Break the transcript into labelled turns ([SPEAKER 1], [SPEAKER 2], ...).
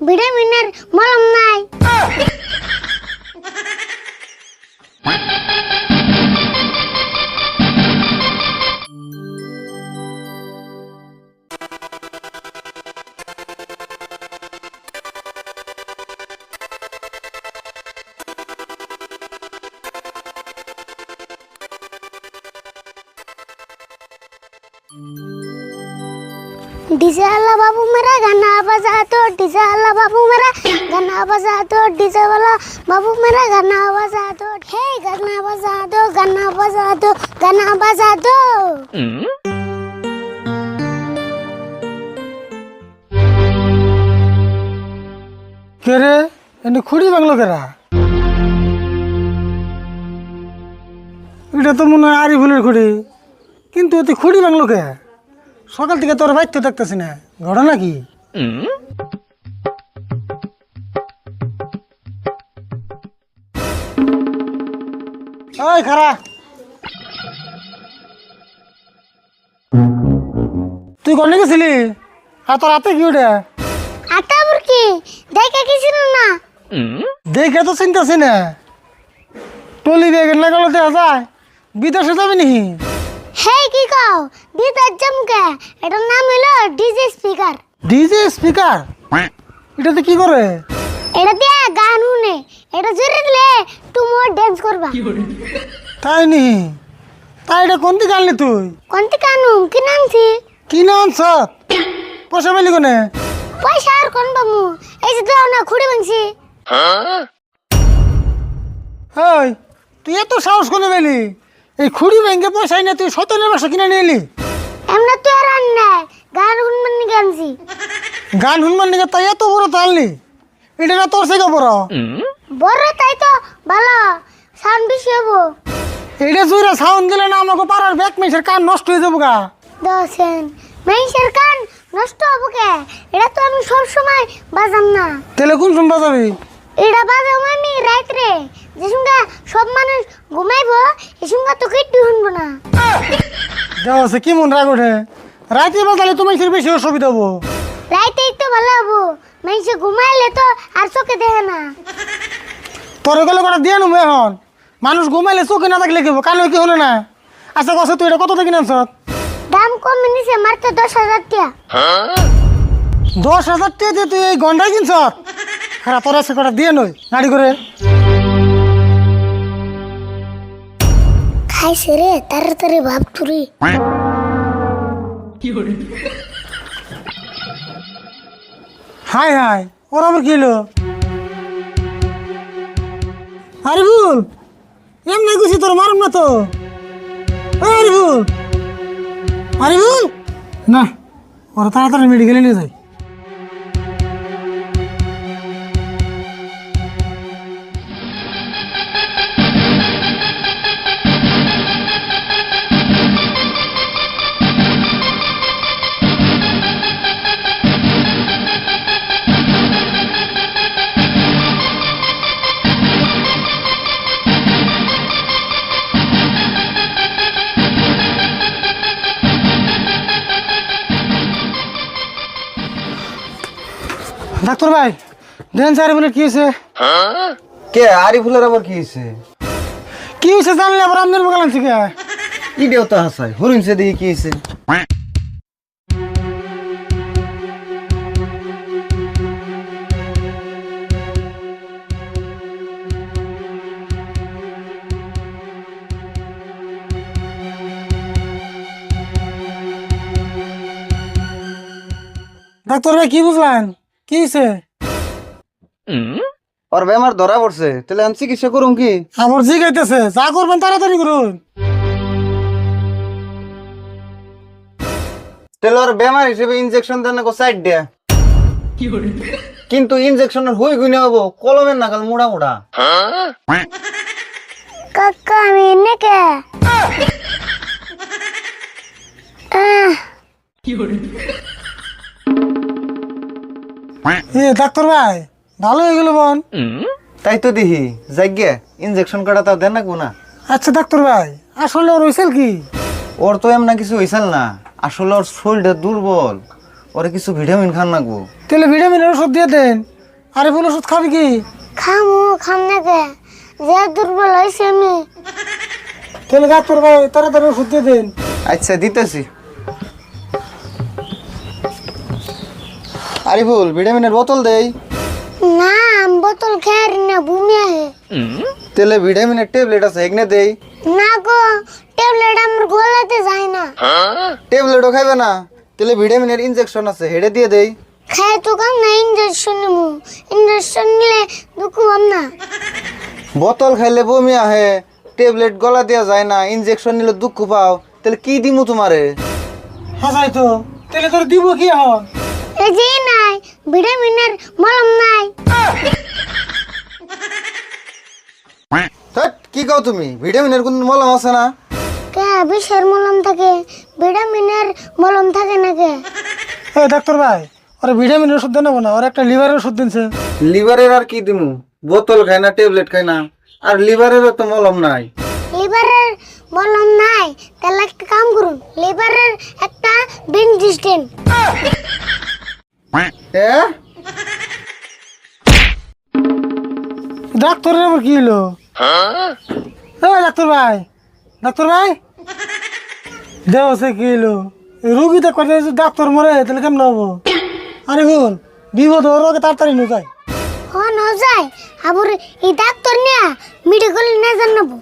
[SPEAKER 1] ভিটামিনের মলম নাই। डीजे वाला बाबू मेरा गाना बजा दो, डीजे वाला बाबू मेरा गाना बजा दो, डीजे वाला बाबू मेरा गाना बजा दो, हे गाना बजा दो, गाना बजा दो, गाना बजा दो।
[SPEAKER 2] কে রে এনে খুঁড়ি বাংলো কেরা? এটা তো মনে হয় আরিফুলের খুঁড়ি, কিন্তু এতে খুঁড়ি বাংলো কে? সকাল থেকে তোর বাইতে দেখতেছি না, ঘটনা কি? ওই খারা, তুই কনে গেছিলি? আর তোর হাতে কি ওটা?
[SPEAKER 1] আটা বুরকি দেখে কিছু না।
[SPEAKER 2] দেখে তো চিন্তাছি না, টলি ব্যাগ লাগালো দেখা যায়, বিদেশে যাবি নাকি?
[SPEAKER 1] হে কি কও বিদার জমকে, এটার নাম হলো ডিজে স্পিকার।
[SPEAKER 2] DJ speaker? এটাতে কি করে?
[SPEAKER 1] এটা দিয়ে গান শুনে, এটা জোরে দিলে তুমি ডান্স করবা।
[SPEAKER 2] তাই নি? তাই এটা কোন দিকে আনলি তুই?
[SPEAKER 1] কোনটি কানু কি নামছি?
[SPEAKER 2] কি না আনছ? পয়সা পেলি কোনে?
[SPEAKER 1] পয়সা আর কোন বামু, এই যে দাও না খুঁড়ি ভাঙছি।
[SPEAKER 2] ওই তুই এত সাহস কোনে পেলি? এই খুঁড়ি ভেঙে পয়সা না তুই সতেনের বাসা কিনে নিয়ে এলি?
[SPEAKER 1] এমন তো আর আন্না গান শুনবেন নি গানছি।
[SPEAKER 2] গান শুনবার নিকে তাই এত বড় তো আনলি? এটা না তোর থেকে বড়?
[SPEAKER 1] বড় তাই তো ভালো সাউন্ড বেশি হবো।
[SPEAKER 2] এটা জুড়ে সাউন্ড দিলে না আমাকে পাড়ার ব্যাক মেসের কান নষ্ট হয়ে যাবো গা।
[SPEAKER 1] দশেন মেইসের কান নষ্ট হবো কে? এটা তো আমি সব সময় বাজাম না।
[SPEAKER 2] তাহলে কোন শুনবা যাবি?
[SPEAKER 1] এটা বাজাম আমি রাত্রে, যে সঙ্গে সব মানুষ ঘুমাইবো এই সঙ্গে তো কিট্টু শুনবো না।
[SPEAKER 2] দেওয়া আছে কি মন রাগ ওঠে? রাতে বাজালে তোমার বেশি অসুবিধা হবো।
[SPEAKER 1] রাইতেই তো ভালো হবো, মেইসে ঘুমাইলে তো আর চোখে দেখে না।
[SPEAKER 2] তোর গেলে কটা দিয়ে নেবো এখন, মানুষ ঘুমাইলে চোখে না থাকলে কেবো কানে কি হলো না? আচ্ছা কছে তুই এটা কত থেকে নামছ?
[SPEAKER 1] দাম কম নিছে মাত্র 10,000 টাকা।
[SPEAKER 2] 10,000 টাকা দিয়ে তুই এই গন্ডাই কিনছ? খারাপ তোর আছে কটা দিয়ে নই নাড়ি করে।
[SPEAKER 1] খাইছে রে তাড়াতাড়ি ভাব তুরি।
[SPEAKER 2] হাই হাই ওরা আবার কি হলো? আরিফুল এমনি গুছি তোর মারুম না তো। আরিফুল আরিফুল না, ওরা তাড়াতাড়ি মেডিকেলে নিয়ে যায়। ডাক্তার ভাই দেন স্যার বলে কি হয়েছে?
[SPEAKER 3] কে আরিফুলের আবার কি হয়েছে?
[SPEAKER 2] কি হয়েছে জানলে আবার আপনার বকাল আনছি কে?
[SPEAKER 3] ইডিও তো হাসাই হরিণছে দেখি কি হয়েছে।
[SPEAKER 2] ডাক্তার ভাই কি বুঝলেন? কি হয়েছে?
[SPEAKER 3] ওর বেমার ধরা পড়ছে, তাহলে আমি চিকিৎসা করুম কি?
[SPEAKER 2] আমার জিগাইতেছে, যা করবেন তাড়াতাড়ি করুন।
[SPEAKER 3] তাহলে ওর বেমার হিসেবে ইনজেকশন দেন না সাইড দেয়া, কিন্তু ইনজেকশনের হই গুনে হবো কলমের নাগাল মোড়া মোড়া।
[SPEAKER 1] কাকা আমি এনে কে?
[SPEAKER 2] এ ডাক্তার ভাই ভালো হয়ে গেল বোন।
[SPEAKER 3] তাই তো দেখি যাইগে ইনজেকশন কাটা তাও দেন না কোনা।
[SPEAKER 2] আচ্ছা ডাক্তার ভাই আসলে ওর হয়েছিল কি?
[SPEAKER 3] ওর তো এমন কিছু হয়েছিল না, আসলে ওর শরীরটা দুর্বল, ওরে কিছু ভিটামিন খান লাগবো।
[SPEAKER 2] তাহলে ভিটামিনের ওষুধ দিয়ে দেন। আরে ফুল ওষুধ খাবি কি?
[SPEAKER 1] খাম না কে, যে দুর্বল হয়েছে আমি।
[SPEAKER 2] তাহলে ডাক্তার ভাই তাড়াতাড়ি ওষুধ দিয়ে দেন।
[SPEAKER 3] আচ্ছা দিতেছি। আরিফুল ভিটামিনের বোতল দেই।
[SPEAKER 1] না বোতল খেয়ে না, বমি আহে।
[SPEAKER 3] তাহলে ভিটামিনের ট্যাবলেট আছে এগনে দেই।
[SPEAKER 1] না গো, ট্যাবলেট আমার গলাতে যায় না।
[SPEAKER 3] ট্যাবলেটও খাইবে না? তাহলে ভিটামিনের ইনজেকশন আছে হেডে দিয়ে দেই।
[SPEAKER 1] খায় তো কাম না, ইঞ্জেকশন নিমু। ইঞ্জেকশন নিলে দুঃখ পাম না।
[SPEAKER 3] বোতল খাইলে বমি আহে, ট্যাবলেট গলা দেওয়া যায় না, ইনজেকশন নিলে দুঃখ পাও, তাহলে কি দিমু তোমারে?
[SPEAKER 2] হাসাই তো, তাহলে তোর দিব কি এখন?
[SPEAKER 1] এই যে নাই, ভিটামিনের মলম নাই।
[SPEAKER 3] ধ্যাৎ, কি কও তুমি? ভিটামিনের কোন মলম আছে না?
[SPEAKER 1] কে বিষের মলম থাকে, ভিটামিনের মলম থাকে না কে?
[SPEAKER 2] এই ডাক্তার ভাই, ওরা ভিটামিনের ওষুধ দেন না, ওর একটা লিভারের ওষুধ দিনছে।
[SPEAKER 3] লিভারের আর কি দিমু? বোতল খায় না, ট্যাবলেট খায় না, আর লিভারেরও তো মলম নাই।
[SPEAKER 1] লিভারের মলম নাই, তাহলে একটা কাম করুন, লিভারের একটা বেঞ্জিস দেন।
[SPEAKER 2] ডাক্তারের আবার কি হলো? ডাক্তার ভাই, ডাক্তার ভাই দেওয়া সে কি হলো? রুগী তো করে ডাক্তার মরে, তাহলে কেমন হবো? আরে বল বিপদ ওর আগে তাড়াতাড়ি নিয়ে যায়।
[SPEAKER 1] হন যায়, আবার এই ডাক্তার নিয়ে মেডিকেল না জানাবো।